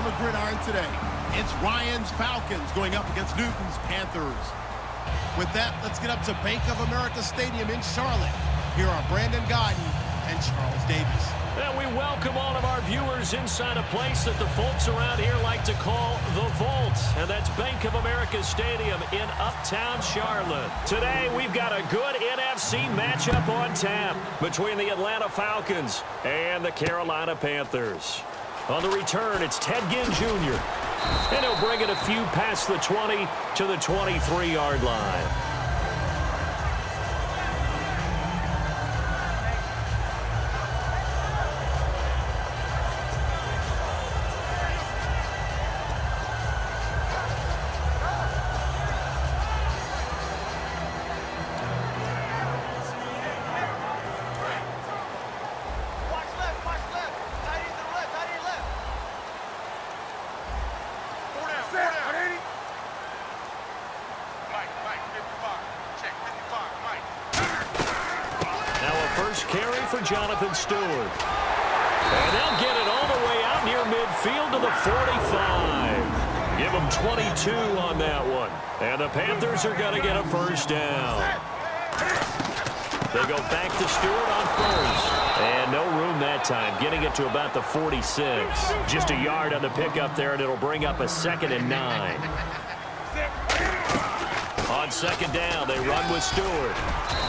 a gridiron today. It's Ryan's Falcons going up against Newton's Panthers. With that, let's get up to Bank of America Stadium in Charlotte. Here are Brandon Godden and Charles Davis. And we welcome all of our viewers inside a place that the folks around here like to call the Vault. And that's Bank of America Stadium in Uptown Charlotte. Today, we've got a good NFC matchup on tap between the Atlanta Falcons and the Carolina Panthers. On the return, it's Ted Ginn Jr. And he'll bring it a few past the 20 to the 23-yard line. Carry for Jonathan Stewart. And they'll get it all the way out near midfield to the 45. Give them 22 on that one. And the Panthers are going to get a first down. They go back to Stewart on first. And no room that time, getting it to about the 46. Just a yard on the pickup there, and it'll bring up a 2nd and 9. On second down, they run with Stewart.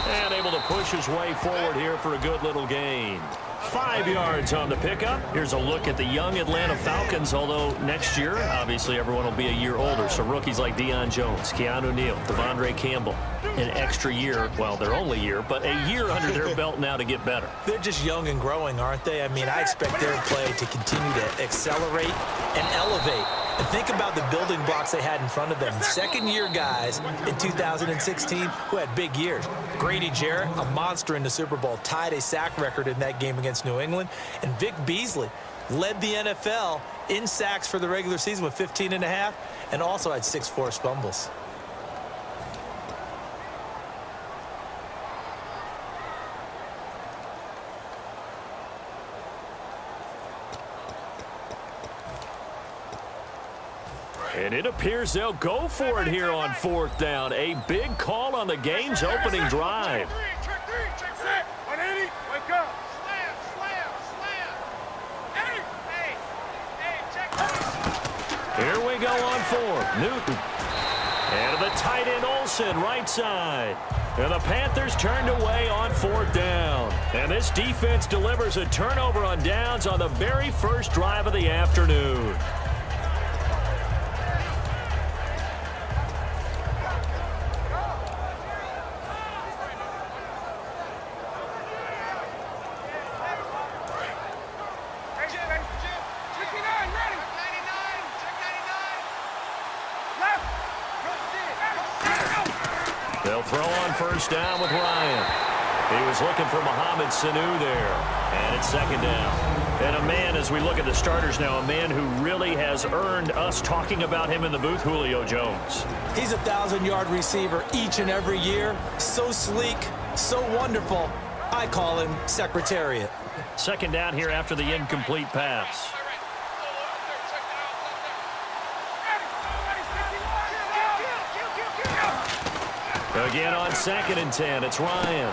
And able to push his way forward here for a good little gain. 5 yards on the pickup. Here's a look at the young Atlanta Falcons, although next year, obviously, everyone will be a year older. So rookies like Deion Jones, Keanu Neal, Devondre Campbell, an extra year, well, their only year, but a year under their belt now to get better. They're just young and growing, aren't they? I mean, I expect their play to continue to accelerate and elevate. And think about the building blocks they had in front of them. Second-year guys in 2016 who had big years. Grady Jarrett, a monster in the Super Bowl, tied a sack record in that game against New England. And Vic Beasley led the NFL in sacks for the regular season with 15.5 and also had 6 forced fumbles. And it appears they'll go for it here on 4th down. A big call on the game's opening drive. Check 180, wake up. Slam. Hey, check. Here we go on 4th. Newton. And the tight end Olsen, right side. And the Panthers turned away on 4th down. And this defense delivers a turnover on downs on the very first drive of the afternoon. They'll throw on first down with Ryan. He was looking for Mohamed Sanu there. And it's 2nd down. And a man, as we look at the starters now, a man who really has earned us talking about him in the booth, Julio Jones. He's a 1,000-yard receiver each and every year. So sleek, so wonderful. I call him Secretariat. 2nd down here after the incomplete pass. Again on 2nd and 10, it's Ryan.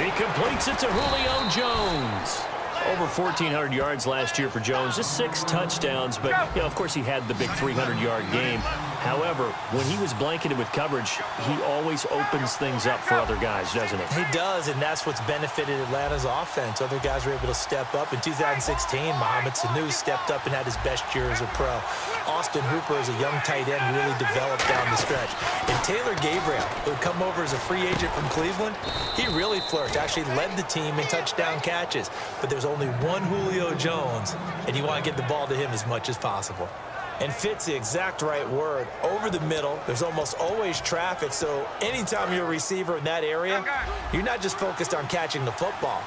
He completes it to Julio Jones. Over 1,400 yards last year for Jones, just 6 touchdowns, but you know, of course he had the big 300-yard game. However, when he was blanketed with coverage, he always opens things up for other guys, doesn't he? He does, and that's what's benefited Atlanta's offense. Other guys were able to step up. In 2016, Mohamed Sanu stepped up and had his best year as a pro. Austin Hooper, as a young tight end, really developed down the stretch. And Taylor Gabriel, who had come over as a free agent from Cleveland, he really flourished, actually led the team in touchdown catches. But there's only one Julio Jones, and you want to get the ball to him as much as possible. And fit's the exact right word. Over the middle, there's almost always traffic, so anytime you're a receiver in that area, you're not just focused on catching the football.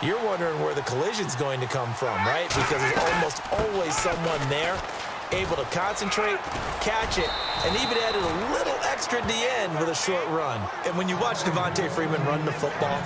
You're wondering where the collision's going to come from, right? Because there's almost always someone there able to concentrate, catch it, and even added a little extra at the end with a short run. And when you watch Devontae Freeman run the football,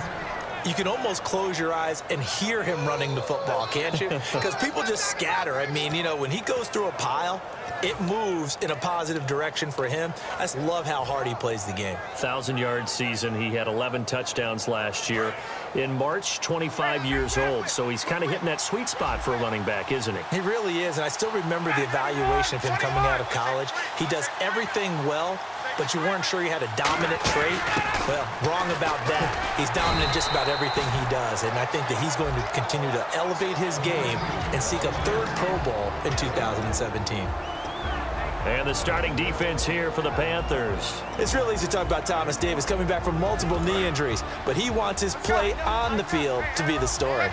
you can almost close your eyes and hear him running the football, can't you? Because people just scatter. I mean, you know, when he goes through a pile, it moves in a positive direction for him. I just love how hard he plays the game. 1,000-yard season. He had 11 touchdowns last year. In March, 25 years old. So he's kind of hitting that sweet spot for a running back, isn't he? He really is, and I still remember the evaluation of him coming out of college. He does everything well, but you weren't sure he had a dominant trait. Well, wrong about that. He's dominant just about everything he does, and I think that he's going to continue to elevate his game and seek a third Pro Bowl in 2017. And the starting defense here for the Panthers. It's real easy to talk about Thomas Davis coming back from multiple knee injuries, but he wants his play on the field to be the story.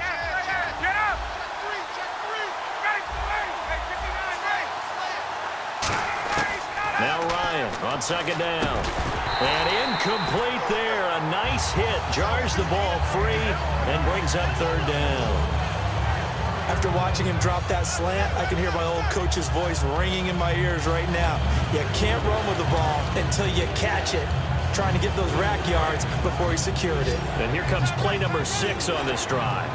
Now Ryan on second down. And incomplete there. A nice hit. Jars the ball free and brings up third down. After watching him drop that slant, I can hear my old coach's voice ringing in my ears right now. You can't run with the ball until you catch it. Trying to get those rack yards before he secured it. And here comes play number 6 on this drive.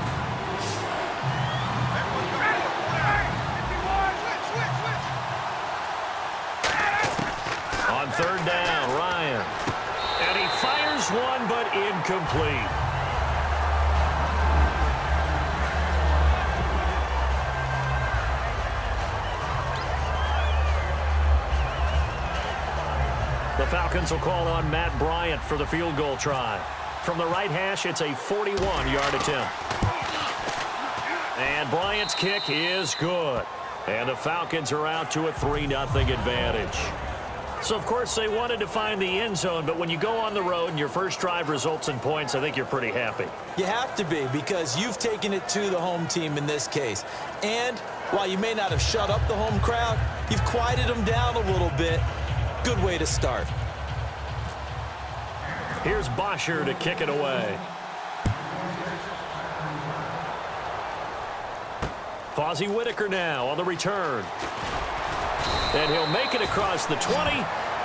On third down, Ryan. And he fires one, but incomplete. The Falcons will call on Matt Bryant for the field goal try. From the right hash, it's a 41-yard attempt. And Bryant's kick is good. And the Falcons are out to a 3-0 advantage. So, of course, they wanted to find the end zone, but when you go on the road and your first drive results in points, I think you're pretty happy. You have to be, because you've taken it to the home team in this case. And while you may not have shut up the home crowd, you've quieted them down a little bit. Good way to start. Here's Bosher to kick it away. Fozzie Whitaker now on the return. And he'll make it across the 20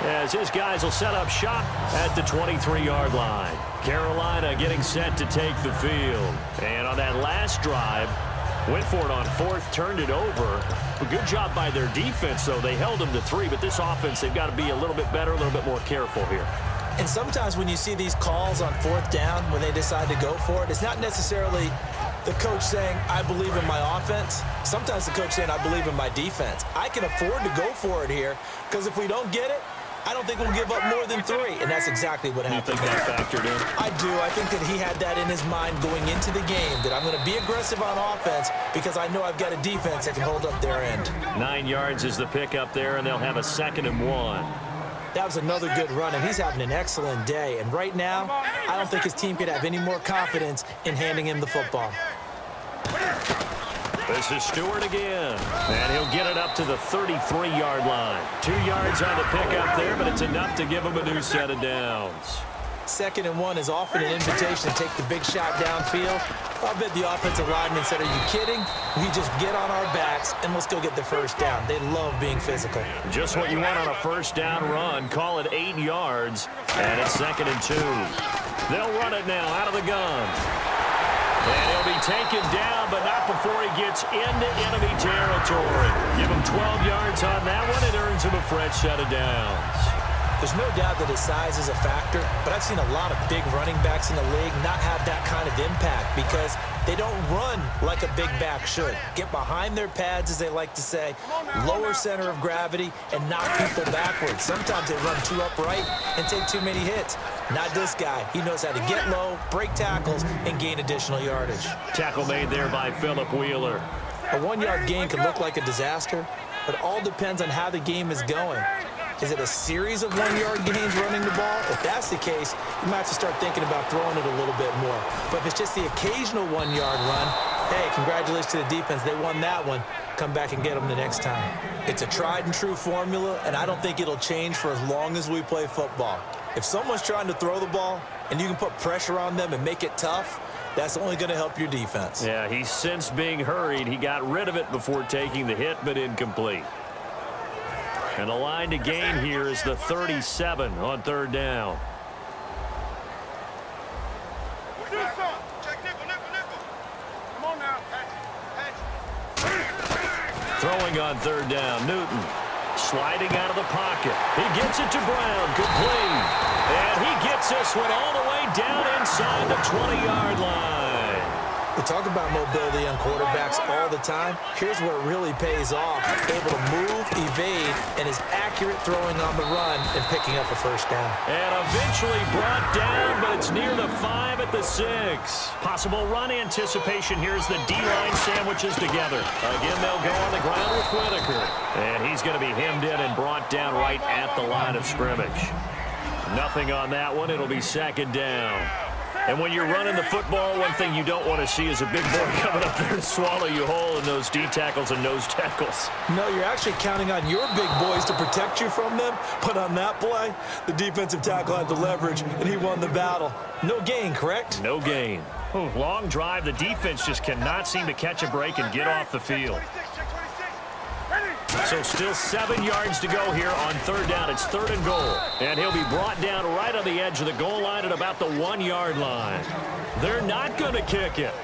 as his guys will set up shop at the 23-yard line. Carolina getting set to take the field. And on that last drive, went for it on fourth, turned it over. A good job by their defense, though. They held them to 3, but this offense, they've got to be a little bit better, a little bit more careful here. And sometimes when you see these calls on fourth down, when they decide to go for it, it's not necessarily the coach saying, I believe in my offense. Sometimes the coach saying, I believe in my defense. I can afford to go for it here, because if we don't get it, I don't think we'll give up more than 3. And that's exactly what happened. You think that factored in? I do. I think that he had that in his mind going into the game, that I'm going to be aggressive on offense because I know I've got a defense that can hold up their end. 9 yards is the pickup there, and they'll have a 2nd and 1. That was another good run, and he's having an excellent day. And right now, I don't think his team could have any more confidence in handing him the football. This is Stewart again, and he'll get it up to the 33-yard line. 2 yards on the pickup there, but it's enough to give him a new set of downs. 2nd and 1 is often an invitation to take the big shot downfield. I'll bet the offensive lineman said, are you kidding? We just get on our backs and let's go get the first down. They love being physical. Just what you want on a first down run. Call it 8 yards, and it's 2nd and 2. They'll run it now out of the gun. And he'll be taken down, but not before he gets into enemy territory. Give him 12 yards on that one. It earns him a fresh set of downs. There's no doubt that his size is a factor, but I've seen a lot of big running backs in the league not have that kind of impact because they don't run like a big back should. Get behind their pads, as they like to say, lower center of gravity, and knock people backwards. Sometimes they run too upright and take too many hits. Not this guy. He knows how to get low, break tackles, and gain additional yardage. Tackle made there by Phillip Wheeler. A 1-yard gain can look like a disaster, but it all depends on how the game is going. Is it a series of 1-yard gains running the ball? If that's the case, you might have to start thinking about throwing it a little bit more. But if it's just the occasional 1-yard run, hey, congratulations to the defense. They won that one. Come back and get them the next time. It's a tried and true formula, and I don't think it'll change for as long as we play football. If someone's trying to throw the ball and you can put pressure on them and make it tough, that's only going to help your defense. Yeah, he's since being hurried. He got rid of it before taking the hit, but incomplete. And the line to gain here is the 37 on third down. Throwing on third down, Newton. Sliding out of the pocket. He gets it to Brown, complete. And he gets this one all the way down inside the 20-yard line. We talk about mobility on quarterbacks all the time. Here's where it really pays off. Able to move, evade, and is accurate throwing on the run and picking up a first down. And eventually brought down, but it's near the 5 at the 6. Possible run anticipation. Here's the D-line sandwiches together. Again, they'll go on the ground with Whitaker. And he's going to be hemmed in and brought down right at the line of scrimmage. Nothing on that one. It'll be second down. And when you're running the football, one thing you don't want to see is a big boy coming up there and swallow you whole in those D tackles and nose tackles. No, you're actually counting on your big boys to protect you from them. But on that play, the defensive tackle had the leverage, and he won the battle. No gain, correct? No gain. Ooh, long drive. The defense just cannot seem to catch a break and get off the field. So still 7 yards to go here on third down. It's 3rd and goal. And he'll be brought down right on the edge of the goal line at about the 1-yard line. They're not going to kick it.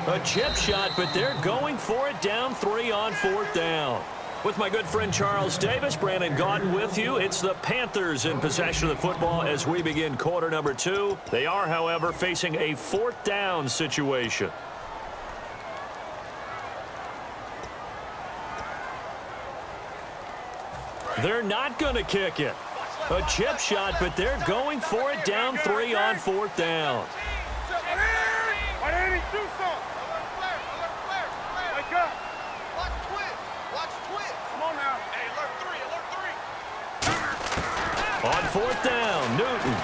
A chip shot, but they're going for it down 3 on 4th down. With my good friend Charles Davis, Brandon Gaudin with you. It's the Panthers in possession of the football as we begin quarter number 2. They are, however, facing a 4th down situation. They're not going to kick it. A chip shot, but they're going for it down 3 on 4th down. On 4th down, Newton.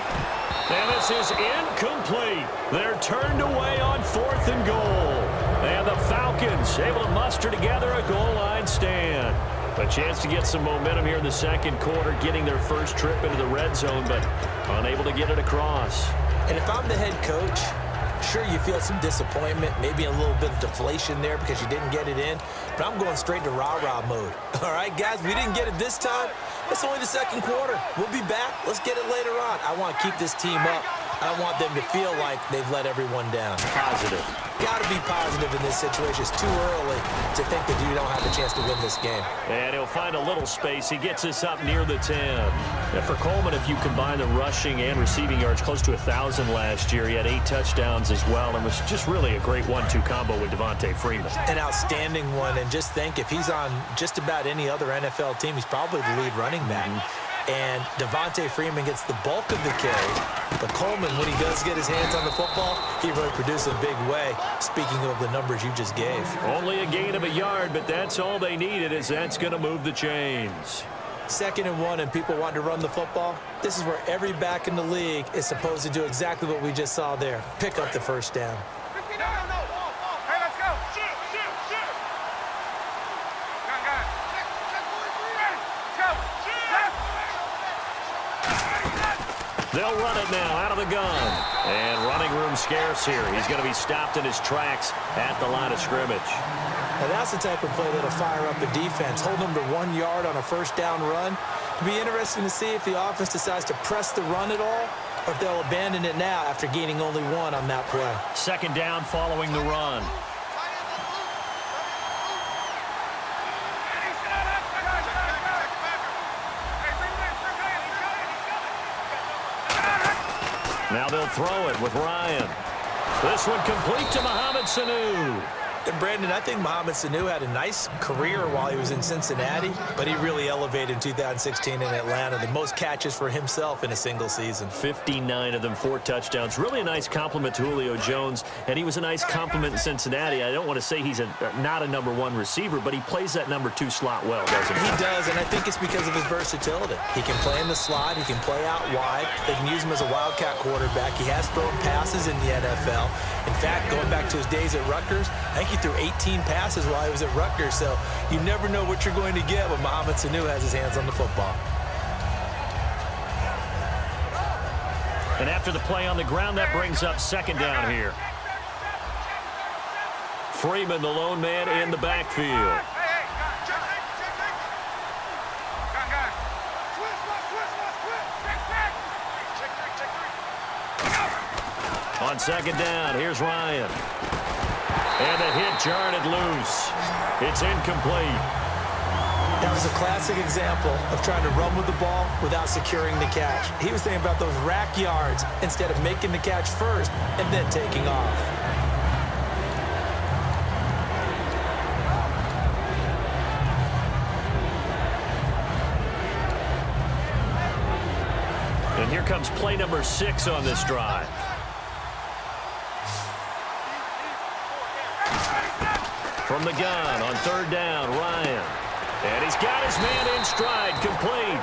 And this is incomplete. They're turned away on 4th and goal. And the Falcons able to muster together a goal line stand. A chance to get some momentum here in the second quarter, getting their first trip into the red zone, but unable to get it across. And if I'm the head coach, sure, you feel some disappointment, maybe a little bit of deflation there because you didn't get it in, but I'm going straight to rah-rah mode. All right, guys, we didn't get it this time. It's only the second quarter. We'll be back. Let's get it later on. I want to keep this team up. I don't want them to feel like they've let everyone down. Positive. Got to be positive in this situation. It's too early to think that you don't have a chance to win this game. And he'll find a little space. He gets us up near the 10. And for Coleman, if you combine the rushing and receiving yards, close to 1,000 last year. He had 8 touchdowns as well and was just really a great 1-2 combo with Devontae Freeman. An outstanding one. And just think, if he's on just about any other NFL team, he's probably the lead running back. And Devontae Freeman gets the bulk of the carry. But Coleman, when he does get his hands on the football, he really produces in a big way, speaking of the numbers you just gave. Only a gain of a yard, but that's all they needed, as that's going to move the chains. 2nd and 1, and people want to run the football. This is where every back in the league is supposed to do exactly what we just saw there. Pick up the first down. Hey, let's go. Shoot. They'll run it now out of the gun. And running room scarce here. He's going to be stopped in his tracks at the line of scrimmage. Now that's the type of play that'll fire up the defense. Hold them to 1 yard on a first down run. It'll be interesting to see if the offense decides to press the run at all, or if they'll abandon it now after gaining only 1 on that play. 2nd down following the run. Now they'll throw it with Ryan. This one complete to Mohamed Sanu. And Brandon, I think Mohamed Sanu had a nice career while he was in Cincinnati, but he really elevated in 2016 in Atlanta. The most catches for himself in a single season. 59 of them, 4 touchdowns. Really a nice compliment to Julio Jones, and he was a nice compliment in Cincinnati. I don't want to say he's not a number 1 receiver, but he plays that number 2 slot well, doesn't he? He does, and I think it's because of his versatility. He can play in the slot. He can play out wide. They can use him as a wildcat quarterback. He has thrown passes in the NFL. In fact, going back to his days at Rutgers, I think he threw 18 passes while he was at Rutgers, so you never know what you're going to get when Mohamed Sanu has his hands on the football. And after the play on the ground, that brings up 2nd down here. Freeman, the lone man in the backfield. On 2nd down, here's Ryan. And the hit jarred it loose. It's incomplete. a classic example of trying to run with the ball without securing the catch. He was thinking about those rack yards instead of making the catch first and then taking off. And here comes play number 6 on this drive. From the gun on 3rd down, Ryan. And he's got his man in stride, complete.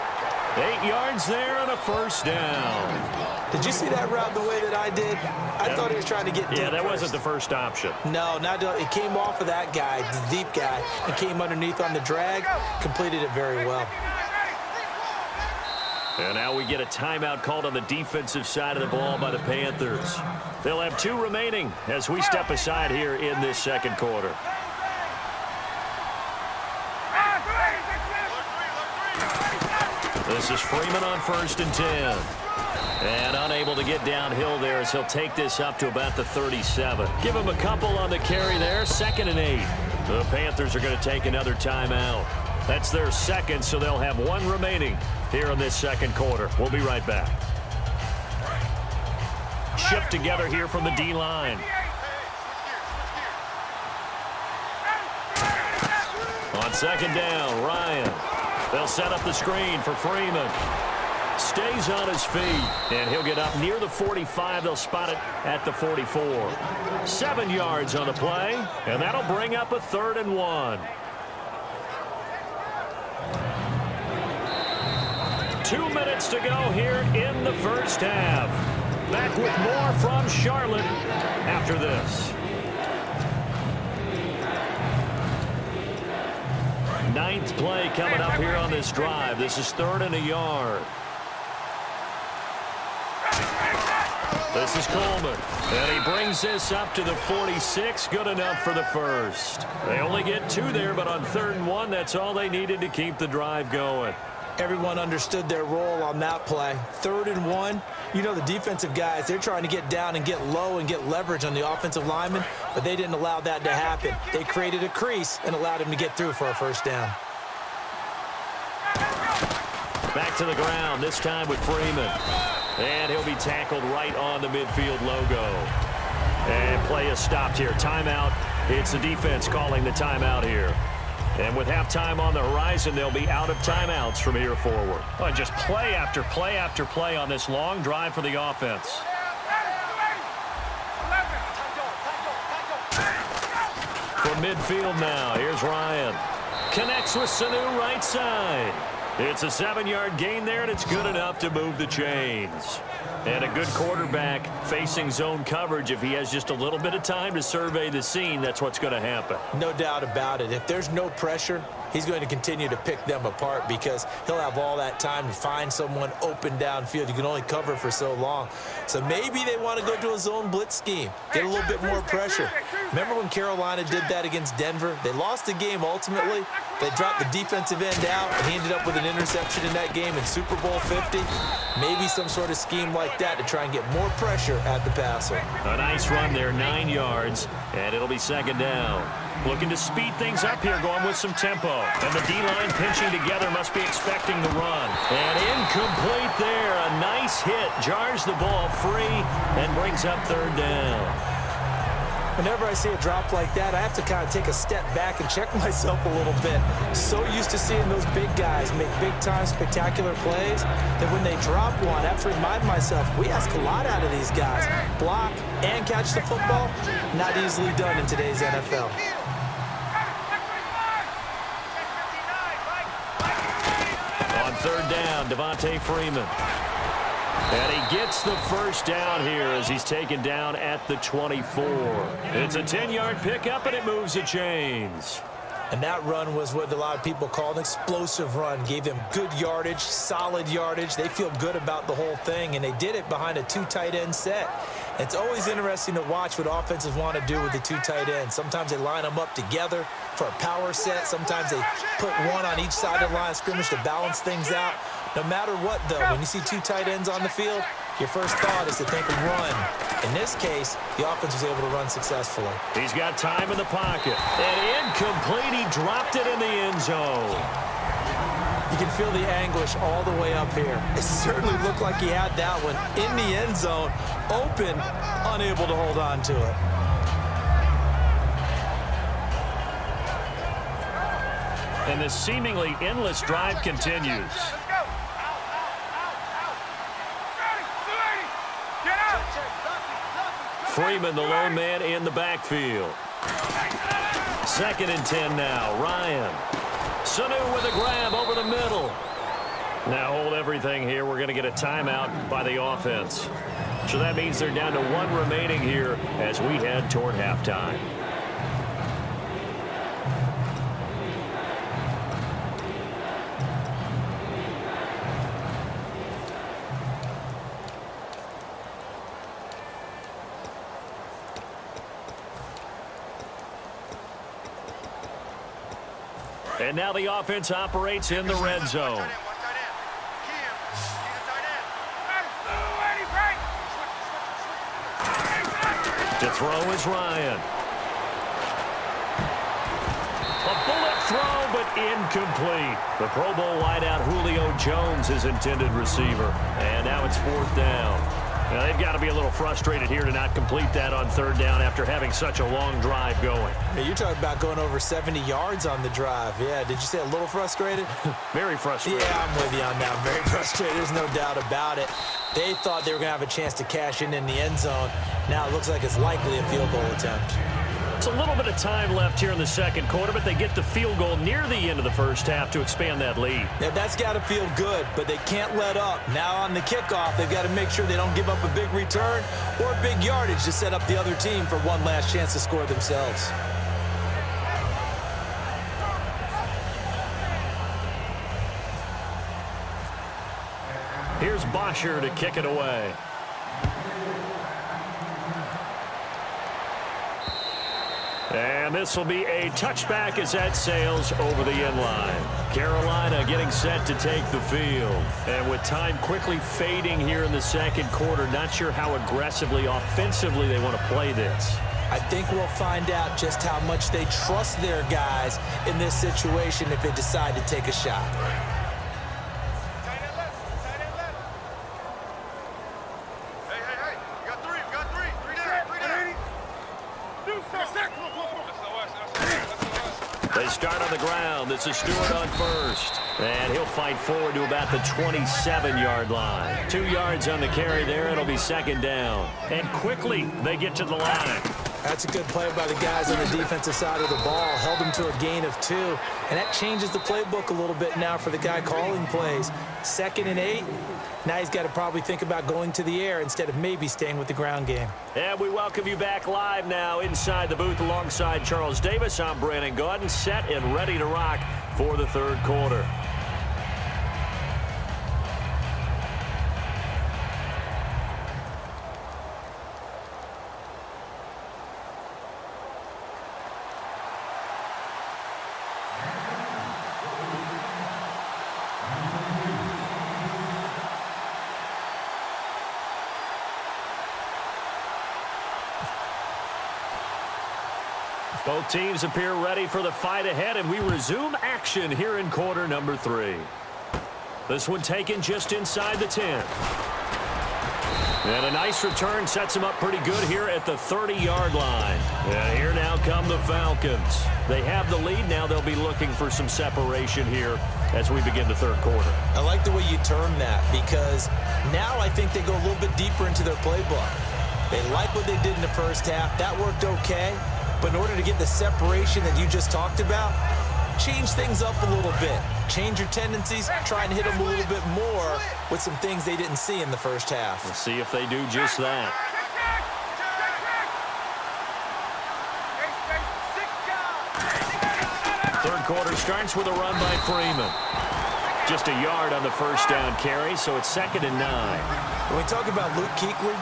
8 yards there and a first down. Did you see that route the way that I did? I thought he was trying to get deep. Yeah, that first. wasn't the first option. No, it came off of that guy, the deep guy, and came underneath on the drag, completed it very well. And now we get a timeout called on the defensive side of the ball by the Panthers. They'll have 2 remaining as we step aside here in this second quarter. This is Freeman on 1st and 10. And unable to get downhill there as he'll take this up to about the 37. Give him a couple on the carry there. 2nd and 8. The Panthers are going to take another timeout. That's their second, so they'll have 1 remaining here in this second quarter. We'll be right back. Shift together here from the D-line. On 2nd down, Ryan. They'll set up the screen for Freeman. Stays on his feet, and he'll get up near the 45. They'll spot it at the 44. 7 yards on the play, and that'll bring up a 3rd and 1. 2 minutes to go here in the first half. Back with more from Charlotte after this. 9th play coming up here on this drive. This is 3rd and a yard. This is Coleman. And he brings this up to the 46. Good enough for the first. They only get 2 there, but on 3rd and 1, that's all they needed to keep the drive going. Everyone understood their role on that play. 3rd and 1. You know, the defensive guys, they're trying to get down and get low and get leverage on the offensive lineman, but they didn't allow that to happen. They created a crease and allowed him to get through for a first down. Back to the ground, this time with Freeman. And he'll be tackled right on the midfield logo. And play is stopped here. Timeout. It's the defense calling the timeout here. And with halftime on the horizon, they'll be out of timeouts from here forward. Oh, just play after play after play on this long drive for the offense. From midfield now, here's Ryan. Connects with Sanu right side. It's a 7-yard gain there, and it's good enough to move the chains. And a good quarterback facing zone coverage. If he has just a little bit of time to survey the scene, that's what's going to happen. No doubt about it. If there's no pressure, he's going to continue to pick them apart because he'll have all that time to find someone open downfield. You can only cover for so long. So maybe they want to go to a zone blitz scheme, get a little bit more pressure. Remember when Carolina did that against Denver? They lost the game ultimately. They dropped the defensive end out, and he ended up with an interception in that game in Super Bowl 50. Maybe some sort of scheme like that to try and get more pressure at the passer. A nice run there, 9 yards, and it'll be 2nd down. Looking to speed things up here, going with some tempo. And the D-line pinching together, must be expecting the run. And incomplete there. A nice hit. Jars the ball free and brings up 3rd down. Whenever I see a drop like that, I have to kind of take a step back and check myself a little bit. So used to seeing those big guys make big-time spectacular plays that when they drop one, I have to remind myself, we ask a lot out of these guys. Block and catch the football, not easily done in today's NFL. On 3rd down, Devontae Freeman. And he gets the first down here as he's taken down at the 24. It's a 10-yard pickup, and it moves the chains. And that run was what a lot of people call an explosive run. Gave them good yardage, solid yardage. They feel good about the whole thing, and they did it behind a 2 tight end set. It's always interesting to watch what offenses want to do with the 2 tight ends. Sometimes they line them up together for a power set. Sometimes they put one on each side of the line of scrimmage to balance things out. No matter what, though, when you see 2 tight ends on the field, your first thought is to think of run. In this case, the offense was able to run successfully. He's got time in the pocket. And incomplete. He dropped it in the end zone. You can feel the anguish all the way up here. It certainly looked like he had that one in the end zone, open, unable to hold on to it. And this seemingly endless drive continues. Let's go. Out, out, out. Ready, 280. Get out. Freeman, the lone man in the backfield. 2nd and 10 now. Ryan. Sanu with a grab over the middle. Now hold everything here. We're going to get a timeout by the offense. So that means they're down to 1 remaining here as we head toward halftime. And now the offense operates in the red zone. To throw is Ryan. A bullet throw, but incomplete. The Pro Bowl wideout Julio Jones is intended receiver. And now it's 4th down. Now they've got to be a little frustrated here to not complete that on 3rd down after having such a long drive going. Hey, you're talking about going over 70 yards on the drive. Yeah, did you say a little frustrated? Very frustrated. Yeah, I'm with you on that. Very frustrated. There's no doubt about it. They thought they were going to have a chance to cash in the end zone. Now it looks like it's likely a field goal attempt. It's a little bit of time left here in the 2nd quarter, but they get the field goal near the end of the 1st half to expand that lead. Yeah, that's got to feel good, but they can't let up. Now on the kickoff, they've got to make sure they don't give up a big return or big yardage to set up the other team for one last chance to score themselves. Here's Bosher to kick it away. And this will be a touchback as that sails over the end line. Carolina getting set to take the field. And with time quickly fading here in the 2nd quarter, not sure how aggressively, offensively they want to play this. I think we'll find out just how much they trust their guys in this situation if they decide to take a shot. They start on the ground. This is Stewart on 1st. And he'll fight forward to about the 27-yard line. 2 yards on the carry there. It'll be 2nd down. And quickly they get to the line. That's a good play by the guys on the defensive side of the ball. Held them to a gain of 2. And that changes the playbook a little bit now for the guy calling plays. 2nd and 8. Now he's got to probably think about going to the air instead of maybe staying with the ground game. And we welcome you back live now inside the booth alongside Charles Davis. I'm Brandon Gaudin, set and ready to rock for the 3rd quarter. Both teams appear ready for the fight ahead, and we resume action here in quarter number 3. This one taken just inside the 10. And a nice return sets them up pretty good here at the 30-yard line. And here now come the Falcons. They have the lead. Now they'll be looking for some separation here as we begin the 3rd quarter. I like the way you term that because now I think they go a little bit deeper into their playbook. They like what they did in the 1st half. That worked okay. But in order to get the separation that you just talked about, change things up a little bit. Change your tendencies, try and hit them a little bit more with some things they didn't see in the 1st half. We'll see if they do just that. 3rd quarter starts with a run by Freeman. Just a yard on the 1st down carry, so it's 2nd and 9. When we talk about Luke Kuechly,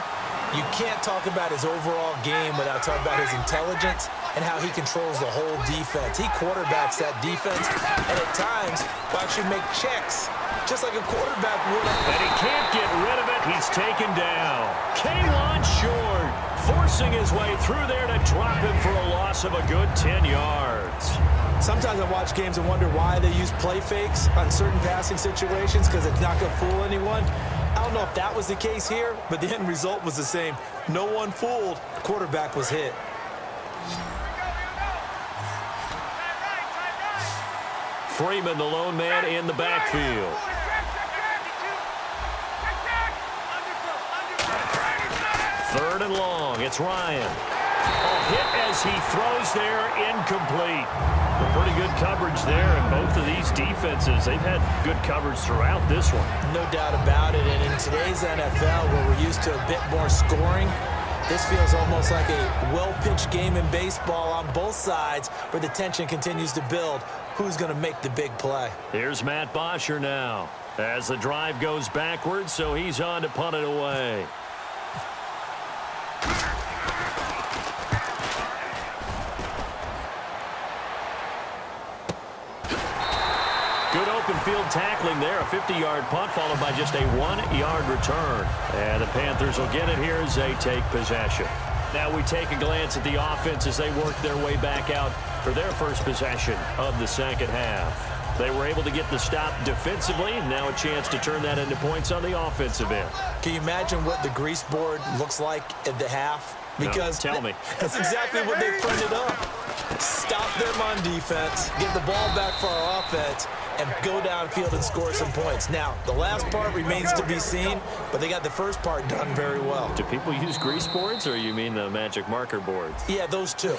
you can't talk about his overall game without talking about his intelligence and how he controls the whole defense. He quarterbacks that defense, and at times will actually make checks, just like a quarterback would. And he can't get rid of it. He's taken down. K1 short, forcing his way through there to drop him for a loss of a good 10 yards. Sometimes I watch games and wonder why they use play fakes on certain passing situations because it's not going to fool anyone. I don't know if that was the case here, but the end result was the same. No one fooled. The quarterback was hit. Freeman, the lone man in the backfield. Third and long. It's Ryan. Hit as he throws there, incomplete. Pretty good coverage there, and both of these defenses, they've had good coverage throughout this one. No doubt about it, and in today's NFL, where we're used to a bit more scoring, this feels almost like a well-pitched game in baseball on both sides where the tension continues to build. Who's going to make the big play? Here's Matt Bosher now as the drive goes backwards, so he's on to punt it away. Good open field tackling there. A 50-yard punt followed by just a 1-yard return. And the Panthers will get it here as they take possession. Now we take a glance at the offense as they work their way back out for their first possession of the second half. They were able to get the stop defensively. Now a chance to turn that into points on the offensive end. Can you imagine what the grease board looks like at the half? Because no, tell me. That's exactly what they printed up. Stop them on defense, get the ball back for our offense, and go downfield and score some points. Now, the last part remains to be seen, but they got the first part done very well. Do people use grease boards, or you mean the magic marker boards? Yeah, those two.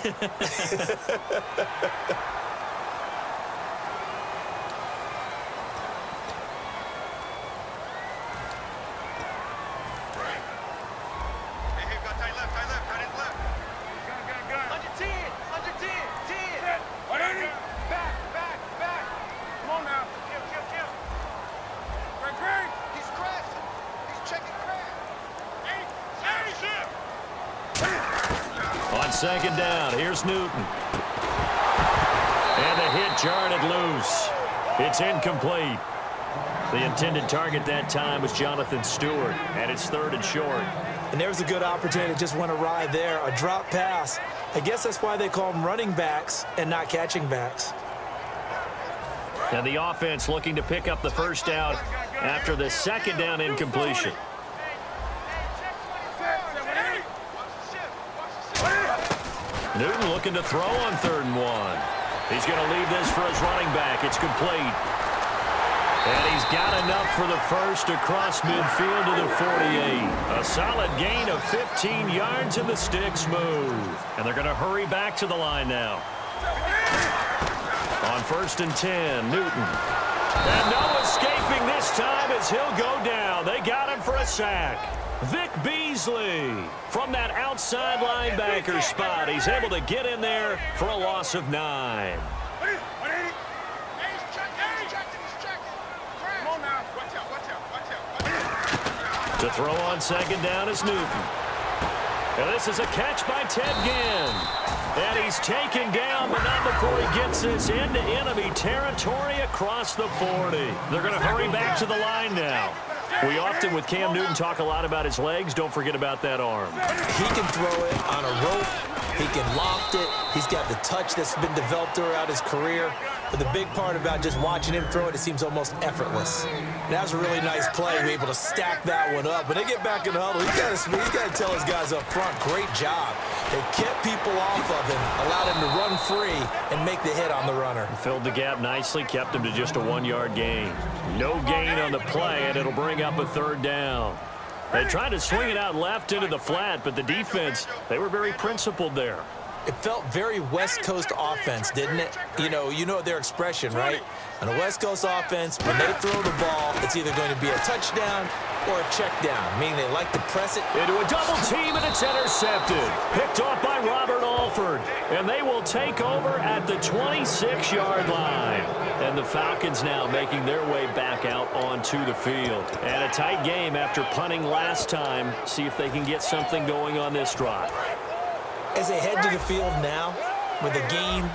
Second down, here's Newton. And the hit jarred it loose. It's incomplete. The intended target that time was Jonathan Stewart, and it's third and short. And there's a good opportunity that just went awry there, a drop pass. I guess that's why they call them running backs and not catching backs. And the offense looking to pick up the first down after the second down incompletion. Newton looking to throw on 3rd and 1. He's going to leave this for his running back. It's complete. And he's got enough for the first across midfield to the 48. A solid gain of 15 yards, and the sticks move. And they're going to hurry back to the line now. On 1st and 10, Newton. And no escaping this time as he'll go down. They got him for a sack. Vic Beasley from that outside linebacker spot. He's able to get in there for a loss of 9. To throw on 2nd down is Newton. And this is a catch by Ted Ginn. And he's taken down, but not before he gets this into enemy territory across the 40. They're going to hurry back to the line now. We often, with Cam Newton, talk a lot about his legs. Don't forget about that arm. He can throw it on a rope. He can loft it. He's got the touch that's been developed throughout his career. But the big part about just watching him throw it, it seems almost effortless. That was a really nice play. He was able to stack that one up. When they get back in the huddle, he's got to tell his guys up front, great job. They kept people off of him, allowed him to run free and make the hit on the runner. Filled the gap nicely, kept him to just a 1-yard gain. No gain on the play, and it'll bring up a 3rd down. They tried to swing it out left into the flat, but the defense, they were very principled there. It felt very West Coast offense, didn't it? You know their expression, right? On a West Coast offense, when they throw the ball, it's either going to be a touchdown or a check down, meaning they like to press it. Into a double team, and it's intercepted. Picked off by Robert Alford. And they will take over at the 26-yard line. And the Falcons now making their way back out onto the field. And a tight game after punting last time. See if they can get something going on this drive. As they head to the field now, with a game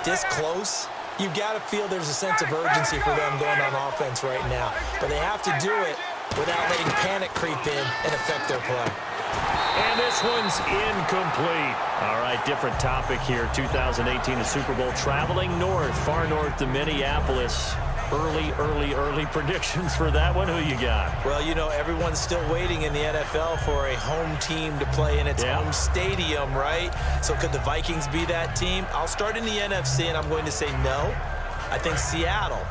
this close, you've got to feel there's a sense of urgency for them going on offense right now. But they have to do it without letting panic creep in and affect their play. And this one's incomplete. All right, different topic here. 2018, the Super Bowl, traveling north, far north to Minneapolis. Early predictions for that one. Who you got? Well, you know, everyone's still waiting in the NFL for a home team to play in its home stadium, right? So could the Vikings be that team? I'll start in the NFC, and I'm going to say no. I think Seattle.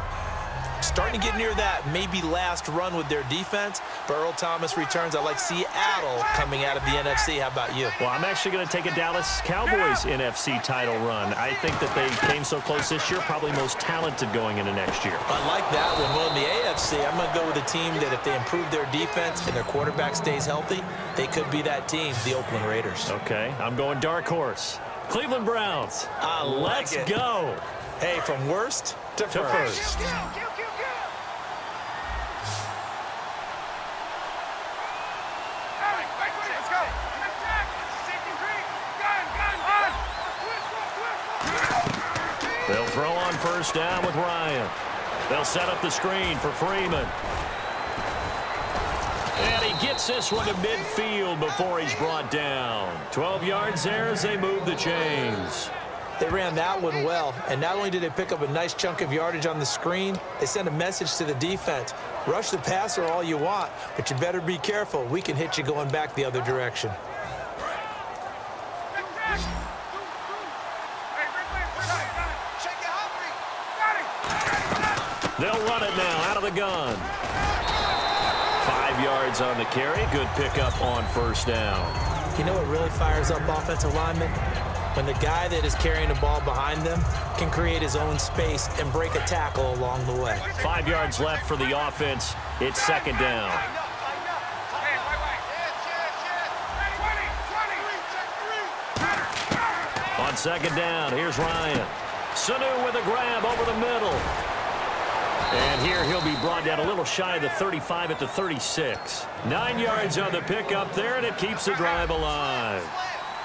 Starting to get near that maybe last run with their defense, but Earl Thomas returns. I like Seattle coming out of the NFC. How about you? Well, I'm actually going to take a Dallas Cowboys NFC title run. I think that they came so close this year, probably most talented going into next year. I like that one. Well, in the AFC, I'm going to go with a team that if they improve their defense and their quarterback stays healthy, they could be that team, the Oakland Raiders. Okay, I'm going dark horse. Cleveland Browns. Let's go. Hey, from worst to first. They'll throw on first down with Ryan. They'll set up the screen for Freeman. And he gets this one to midfield before he's brought down. 12 yards there as they move the chains. They ran that one well, and not only did they pick up a nice chunk of yardage on the screen, they sent a message to the defense. Rush the passer all you want, but you better be careful. We can hit you going back the other direction. They'll run it now out of the gun. 5 yards on the carry. Good pickup on first down. You know what really fires up offensive linemen? When the guy that is carrying the ball behind them can create his own space and break a tackle along the way. 5 yards left for the offense. It's second down. On second down, here's Ryan. Sanu with a grab over the middle. And here he'll be brought down a little shy of the 35 at the 36. 9 yards on the pickup there, and it keeps the drive alive.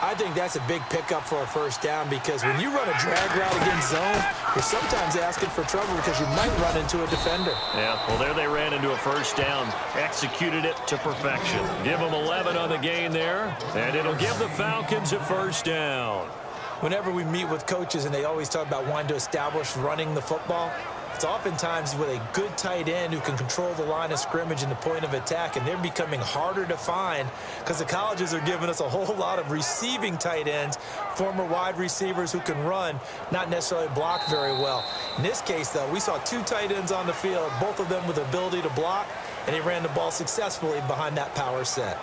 I think that's a big pickup for a first down because when you run a drag route against zone, you're sometimes asking for trouble because you might run into a defender. Yeah, well, there they ran into a first down. Executed it to perfection. Give them 11 on the gain there, and it'll give the Falcons a first down. Whenever we meet with coaches and they always talk about wanting to establish running the football, it's oftentimes with a good tight end who can control the line of scrimmage and the point of attack, and they're becoming harder to find because the colleges are giving us a whole lot of receiving tight ends, former wide receivers who can run, not necessarily block very well. In this case, though, we saw 2 tight ends on the field, both of them with the ability to block, and they ran the ball successfully behind that power set.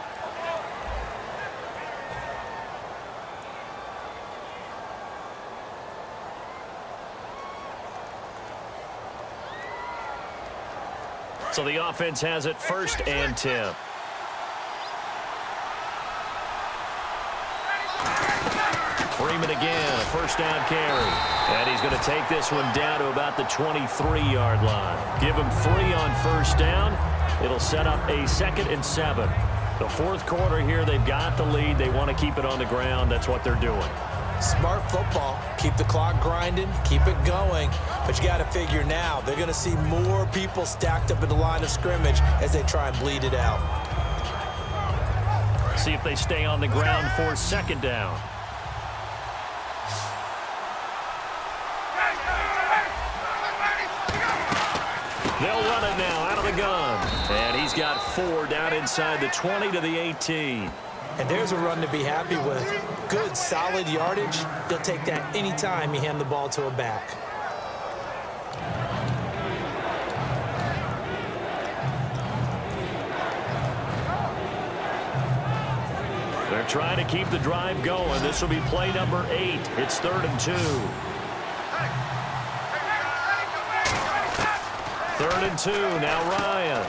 So the offense has it first and 10. Freeman again, a first down carry. And he's going to take this one down to about the 23-yard line. Give him 3 on first down. It'll set up a 2nd and 7. The fourth quarter here, they've got the lead. They want to keep it on the ground. That's what they're doing. Smart football. Keep the clock grinding. Keep it going. But you got to figure now, they're going to see more people stacked up in the line of scrimmage as they try and bleed it out. See if they stay on the ground for second down. They'll run it now out of the gun. And he's got 4 down inside the 20 to the 18. And there's a run to be happy with. Good, solid yardage. You'll take that anytime you hand the ball to a back. They're trying to keep the drive going. This will be play number 8. It's 3rd and 2. 3rd and 2. Now Ryan.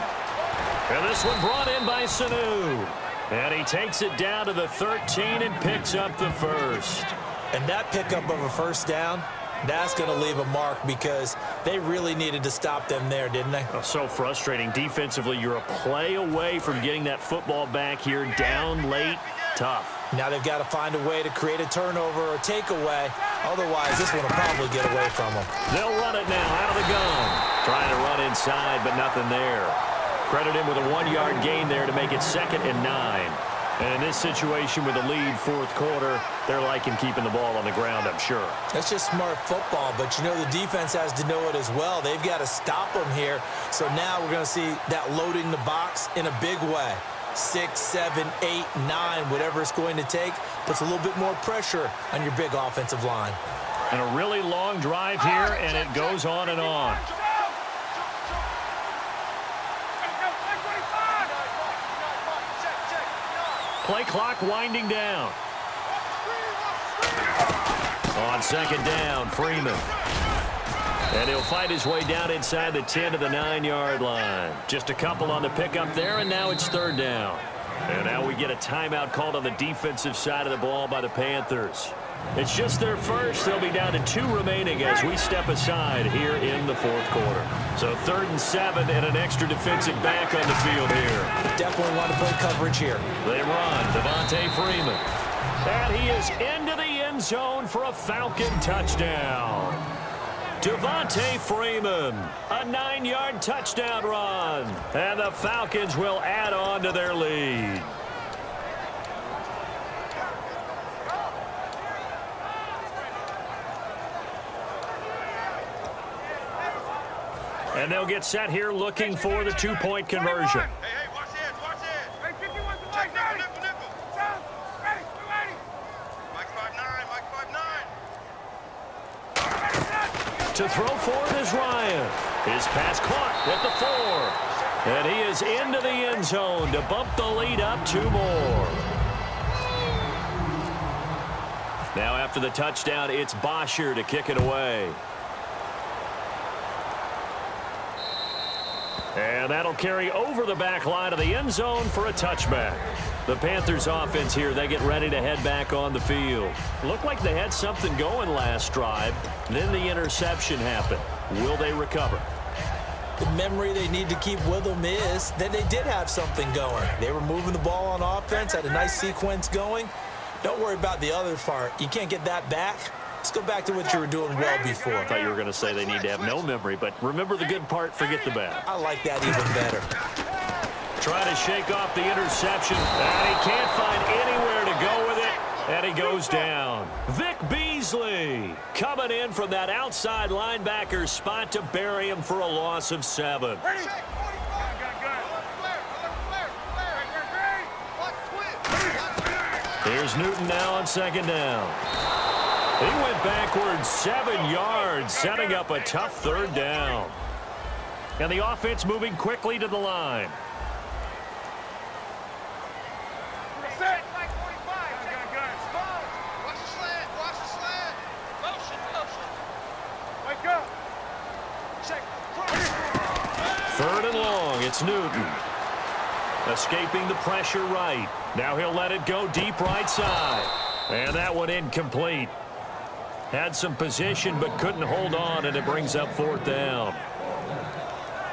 And this one brought in by Sanu. And he takes it down to the 13 and picks up the first. And that pickup of a first down, that's going to leave a mark because they really needed to stop them there, didn't they? Oh, so frustrating. Defensively, you're a play away from getting that football back here down late. Tough. Now they've got to find a way to create a turnover or takeaway. Otherwise, this one will probably get away from them. They'll run it now out of the gun. Trying to run inside, but nothing there. Credit him with a 1-yard gain there to make it 2nd and 9. And in this situation with the lead fourth quarter, they're liking keeping the ball on the ground, I'm sure. That's just smart football, but you know the defense has to know it as well. They've got to stop them here. So now we're going to see that loading the box in a big way. 6, 7, 8, 9, whatever it's going to take, puts a little bit more pressure on your big offensive line. And a really long drive here, and it goes on and on. Play clock winding down. On second down, Freeman. And he'll fight his way down inside the 10 to the 9-yard line. Just a couple on the pickup there, and now it's third down. And now we get a timeout called on the defensive side of the ball by the Panthers. It's just their first. They'll be down to 2 remaining as we step aside here in the fourth quarter. So 3rd and 7 and an extra defensive back on the field here. Definitely want to play coverage here. They run. Devontae Freeman. And he is into the end zone for a Falcon touchdown. Devontae Freeman, a 9-yard touchdown run. And the Falcons will add on to their lead. And they'll get set here looking for the 2-point conversion. Hey, watch it, watch it. Hey, 51 to Mike, nickel. Ready, 280. Mike 5'9", Mike 5'9". To throw for it is Ryan. His pass caught at the 4. And he is into the end zone to bump the lead up 2 more. Now after the touchdown, it's Bosher to kick it away. And that'll carry over the back line of the end zone for a touchback. The Panthers offense here, they get ready to head back on the field. Looked like they had something going last drive. Then the interception happened. Will they recover? The memory they need to keep with them is that they did have something going. They were moving the ball on offense, had a nice sequence going. Don't worry about the other part. You can't get that back. Let's go back to what you were doing well before. I thought you were going to say they need to have no memory, but remember the good part, forget the bad. I like that even better. Trying to shake off the interception, and he can't find anywhere to go with it, and he goes down. Vic Beasley coming in from that outside linebacker spot to bury him for a loss of 7. Here's Newton now on second down. He went backwards 7 yards, setting up a tough third down. And the offense moving quickly to the line. Third and long, it's Newton. Escaping the pressure right. Now he'll let it go deep right side. And that one incomplete. Had some position but couldn't hold on, and it brings up 4th down.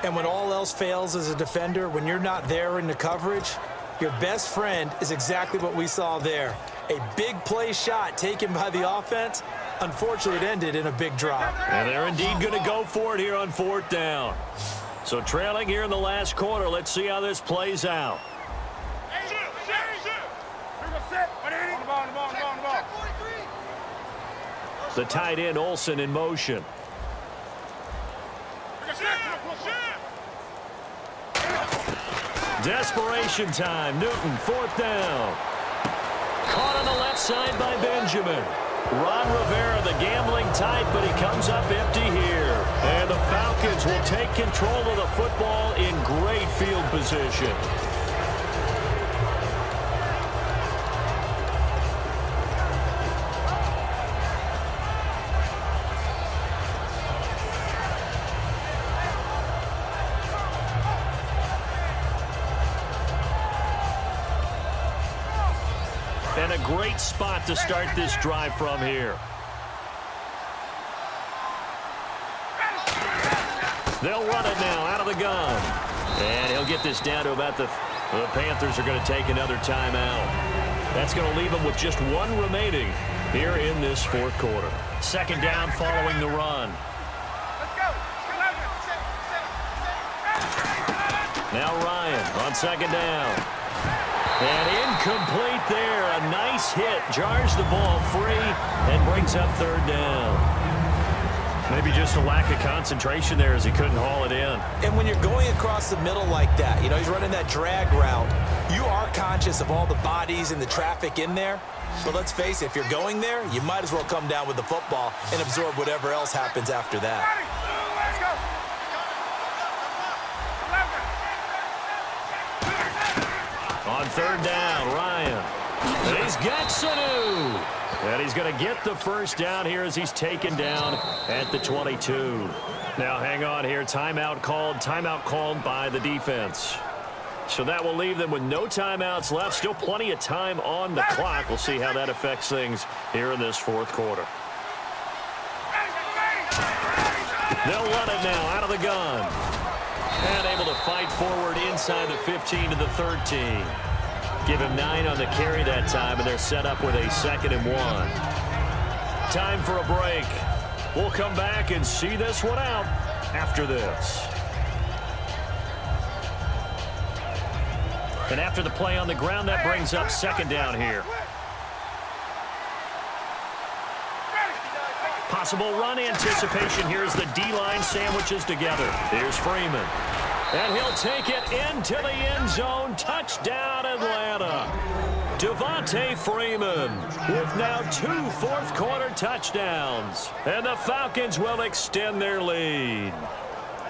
And when all else fails as a defender, when you're not there in the coverage, your best friend is exactly what we saw there. A big play shot taken by the offense. Unfortunately, it ended in a big drop. And they're indeed going to go for it here on 4th down. So trailing here in the last quarter, let's see how this plays out. The tight end, Olsen, in motion. Desperation time. Newton, 4th down. Caught on the left side by Benjamin. Ron Rivera, the gambling type, but he comes up empty here. And the Falcons will take control of the football in great field position. And a great spot to start this drive from here. They'll run it now out of the gun. And he'll get this down to about the Panthers are going to take another timeout. That's going to leave them with just 1 remaining here in this 4th quarter. 2nd down following the run. Now Ryan on 2nd down. And incomplete there. A nice hit. Jars the ball free and brings up third down. Maybe just a lack of concentration there as he couldn't haul it in. And when you're going across the middle like that, you know, he's running that drag route, you are conscious of all the bodies and the traffic in there. But let's face it, if you're going there, you might as well come down with the football and absorb whatever else happens after that. On third down, Ryan. And he's got Sanu. And he's going to get the first down here as he's taken down at the 22. Now hang on here. Timeout called by the defense. So that will leave them with no timeouts left. Still plenty of time on the clock. We'll see how that affects things here in this fourth quarter. They'll run it now out of the gun. And able to fight forward inside the 15 to the 13. Give him 9 on the carry that time, and they're set up with a 2nd and 1. Time for a break. We'll come back and see this one out after this. And after the play on the ground, that brings up 2nd down here. Possible run anticipation here as the D-line sandwiches together. Here's Freeman. And he'll take it into the end zone. Touchdown, Atlanta. Devontae Freeman with now 2 fourth-quarter touchdowns. And the Falcons will extend their lead.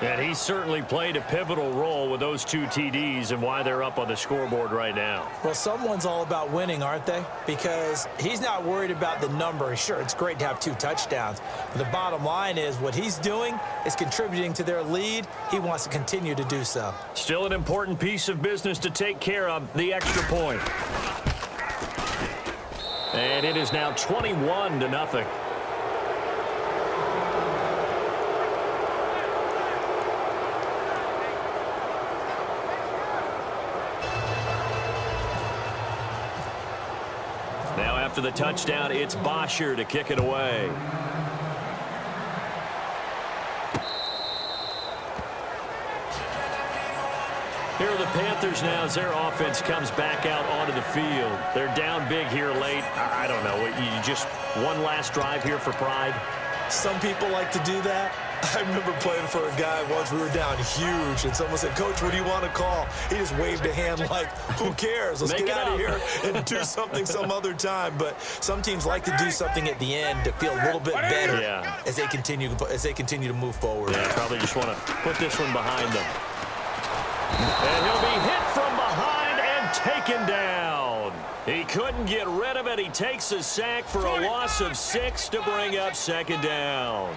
And he certainly played a pivotal role with those 2 TDs and why they're up on the scoreboard right now. Well, someone's all about winning, aren't they? Because he's not worried about the number. Sure, it's great to have 2 touchdowns. But the bottom line is what he's doing is contributing to their lead. He wants to continue to do so. Still an important piece of business to take care of, the extra point. And it is now 21-0. After the touchdown, it's Bosher to kick it away. Here are the Panthers now as their offense comes back out onto the field. They're down big here late. I don't know. You just one last drive here for pride? Some people like to do that. I remember playing for a guy once. We were down huge, and someone said, "Coach, what do you want to call?" He just waved a hand like, who cares? Let's get out of here and do something some other time. But some teams like to do something at the end to feel a little bit better as they continue to move forward. Yeah, probably just want to put this one behind them. And he'll be hit from behind and taken down. He couldn't get rid of it. He takes a sack for a loss of 6 to bring up 2nd down.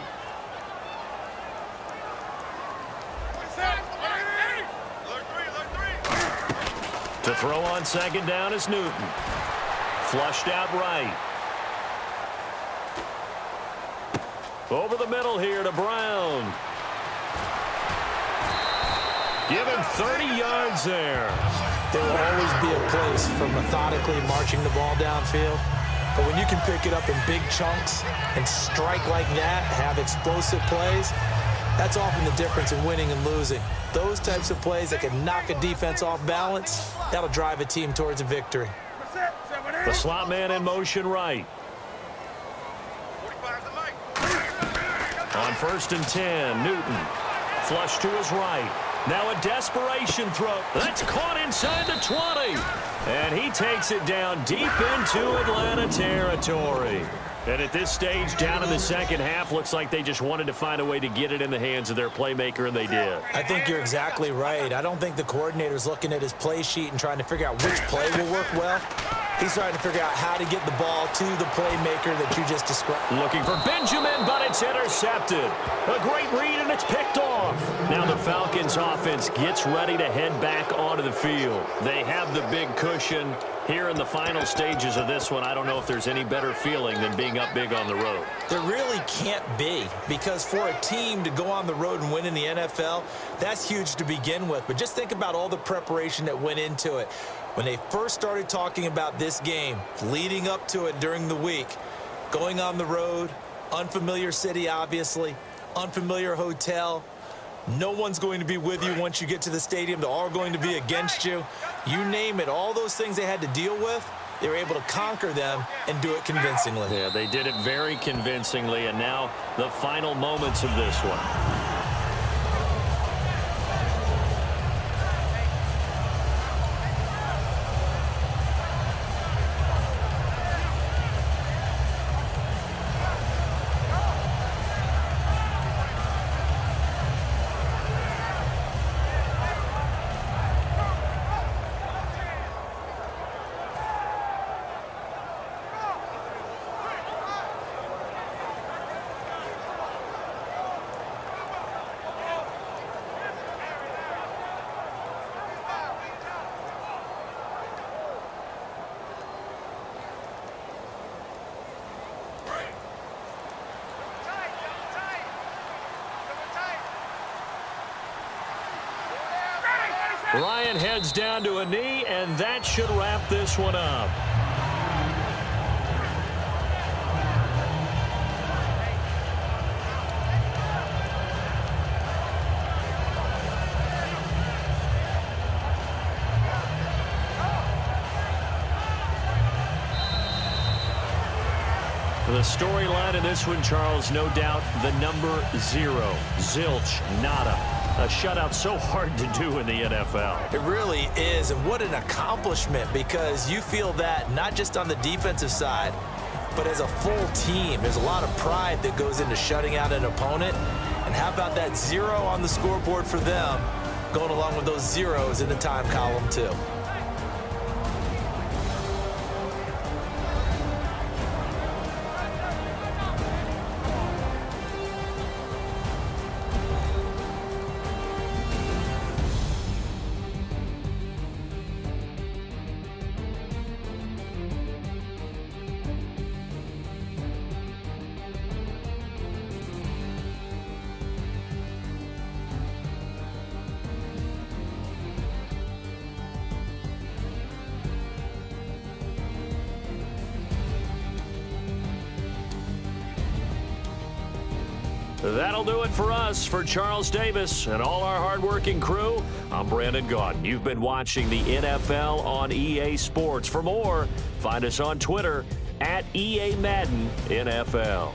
To throw on 2nd down is Newton. Flushed out right. Over the middle here to Brown. Give him 30 yards there. There will always be a place for methodically marching the ball downfield. But when you can pick it up in big chunks and strike like that, have explosive plays, that's often the difference in winning and losing. Those types of plays that can knock a defense off balance, that'll drive a team towards a victory. The slot man in motion right. On 1st and 10, Newton. Flush to his right. Now a desperation throw. That's caught inside the 20. And he takes it down deep into Atlanta territory. And at this stage, down in the second half, looks like they just wanted to find a way to get it in the hands of their playmaker, and they did. I think you're exactly right. I don't think the coordinator's looking at his play sheet and trying to figure out which play will work well. He's trying to figure out how to get the ball to the playmaker that you just described. Looking for Benjamin, but it's intercepted. A great read, and it's picked off. Now the Falcons offense gets ready to head back onto the field. They have the big cushion. Here in the final stages of this one, I don't know if there's any better feeling than being up big on the road. There really can't be, because for a team to go on the road and win in the NFL, that's huge to begin with. But just think about all the preparation that went into it. When they first started talking about this game, leading up to it during the week, going on the road, unfamiliar city, obviously, unfamiliar hotel, No one's going to be with you once you get to the stadium. They're all going to be against you. You name it, all those things they had to deal with, they were able to conquer them and do it convincingly. Yeah, they did it very convincingly, and now the final moments of this one. Ryan heads down to a knee, and that should wrap this one up. The storyline in this one, Charles, no doubt the number 0. Zilch, nada. A shutout so hard to do in the NFL. It really is, and what an accomplishment, because you feel that not just on the defensive side, but as a full team. There's a lot of pride that goes into shutting out an opponent, and how about that 0 on the scoreboard for them, going along with those zeros in the time column too. That'll do it for us. For Charles Davis and all our hardworking crew, I'm Brandon Gaudin. You've been watching the NFL on EA Sports. For more, find us on Twitter at EA Madden NFL.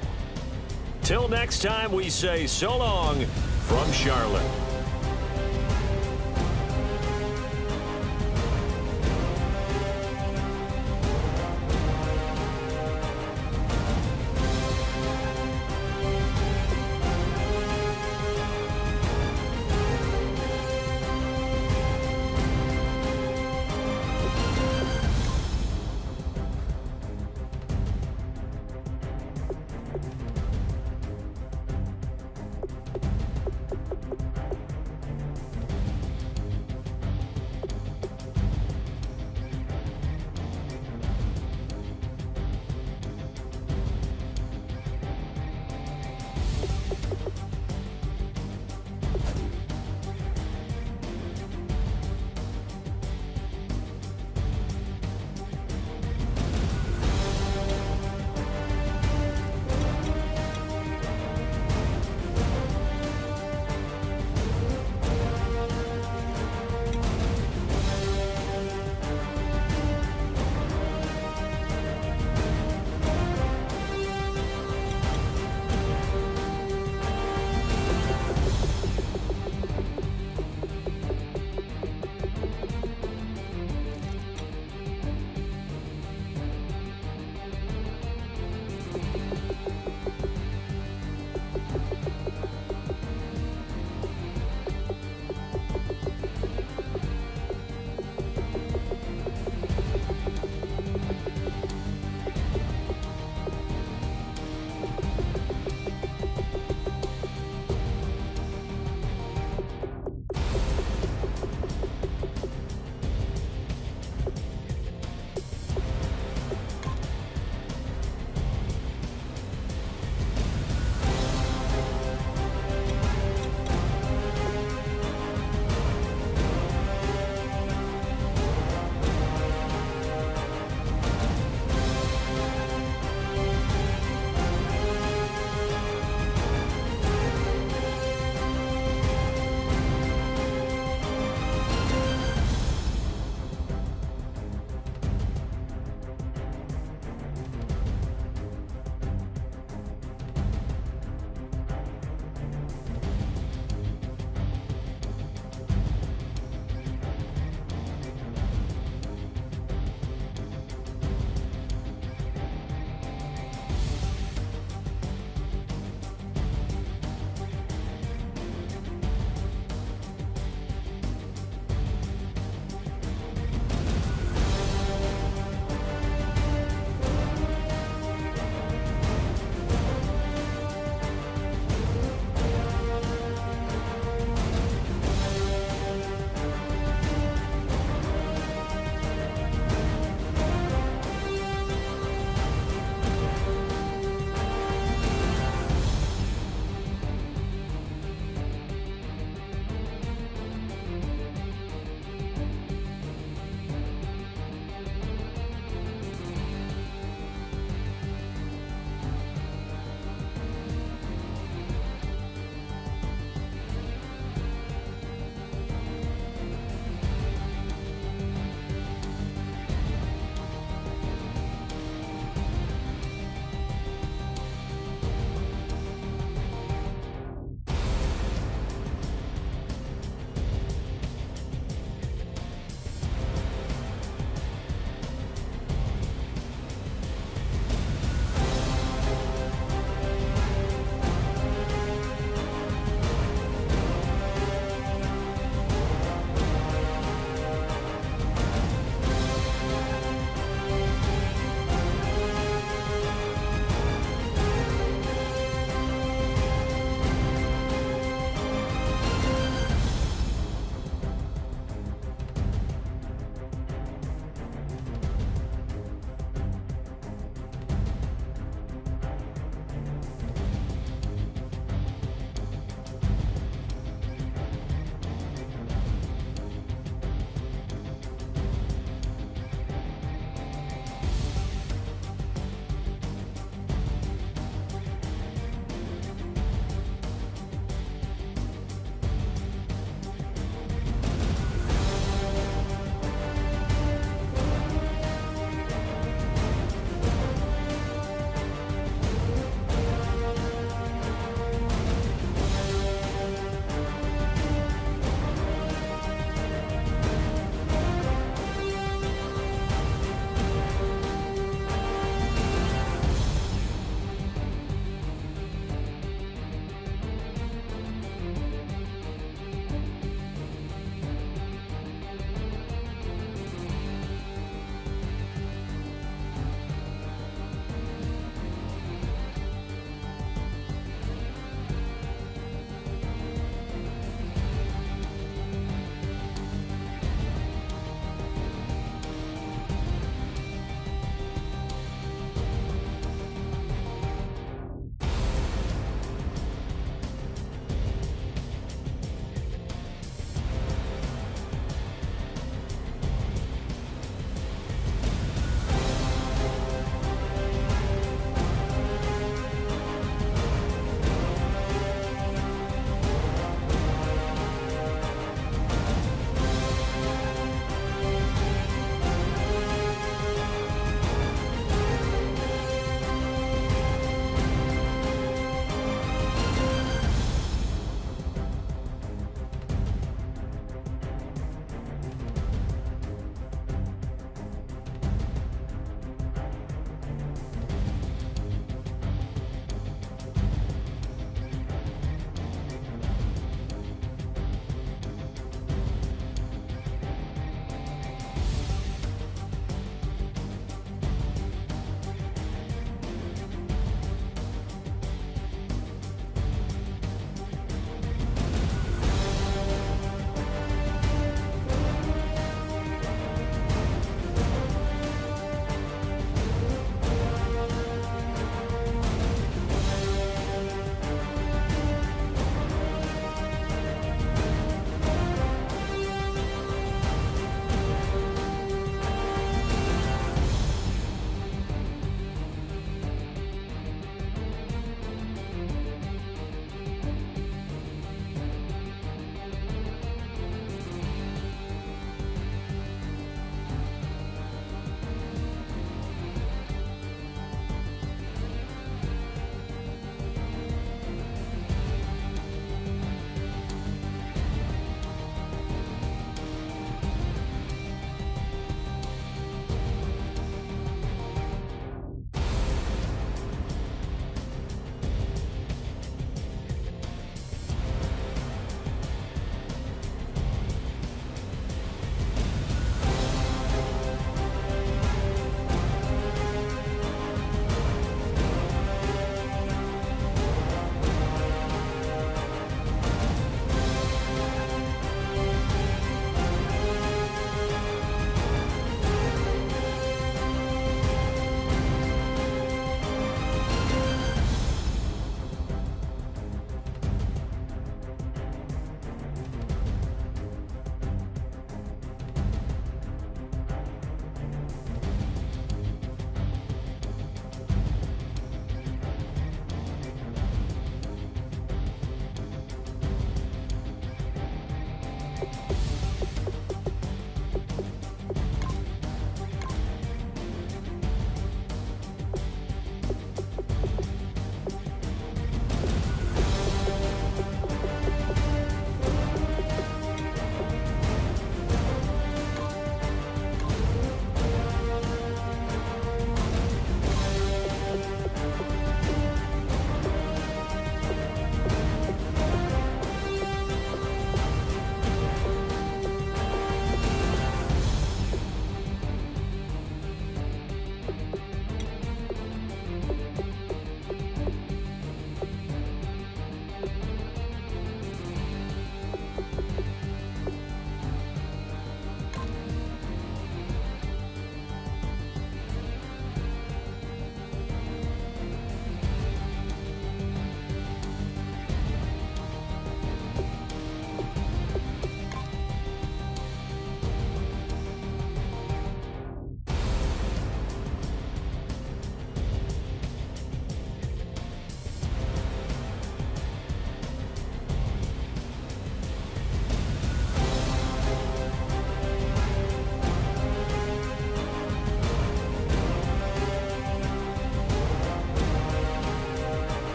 Till next time, we say so long from Charlotte.